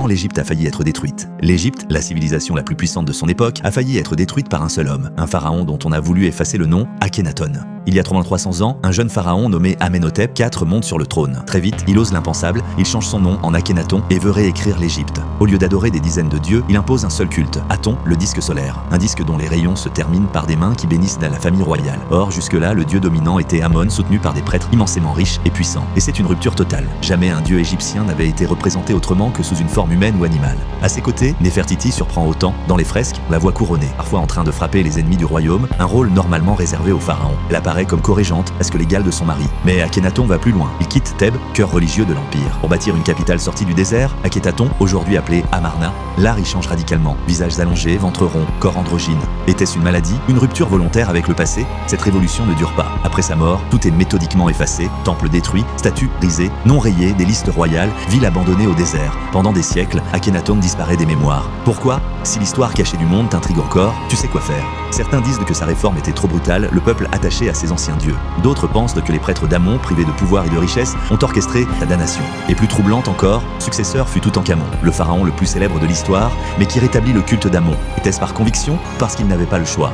moment, l'Égypte a failli être détruite. L'Égypte, la civilisation la plus puissante de son époque, a failli être détruite par un seul homme, un pharaon dont on a voulu effacer le nom, Akhenaton. Il y a 3300 ans, un jeune pharaon nommé Amenhotep IV monte sur le trône. Très vite, il ose l'impensable, il change son nom en Akhenaton et veut réécrire l'Égypte. Au lieu d'adorer des dizaines de dieux, il impose un seul culte, Aton, le disque solaire. Un disque dont les rayons se terminent par des mains qui bénissent la famille royale. Or, jusque-là, le dieu dominant était Amon, soutenu par des prêtres immensément riches et puissants. Et c'est une rupture totale. Jamais un dieu égyptien n'avait été représenté autrement que sous une forme humaine ou animale. À ses côtés, Néfertiti surprend autant. Dans les fresques, on la voit couronnée, parfois en train de frapper les ennemis du royaume, un rôle normalement réservé au pharaon. Elle apparaît comme co-régente, presque l'égale de son mari. Mais Akhenaton va plus loin. Il quitte Thèbes, cœur religieux de l'Empire, pour bâtir une capitale sortie du désert. Akhenaton, aujourd'hui appelé Amarna, l'art y change radicalement. Visages allongés, ventre rond, corps androgyne. Était-ce une maladie? Une rupture volontaire avec le passé? Cette révolution ne dure pas. Après sa mort, tout est méthodiquement effacé, temple détruit, statues brisées, noms rayés, des listes royales, ville abandonnée au désert. Pendant des siècles, Akhenaton disparaît des mémoires. Pourquoi? Si l'histoire cachée du monde t'intrigue encore, tu sais quoi faire. Certains disent que sa réforme était trop brutale, le peuple attaché à ses anciens dieux. D'autres pensent que les prêtres d'Amon, privés de pouvoir et de richesse, ont orchestré sa damnation. Et plus troublante encore, successeur fut Toutankhamon, le pharaon le plus célèbre de l'histoire, mais qui rétablit le culte d'Amon. Était-ce par conviction ou parce qu'il n'avait pas le choix?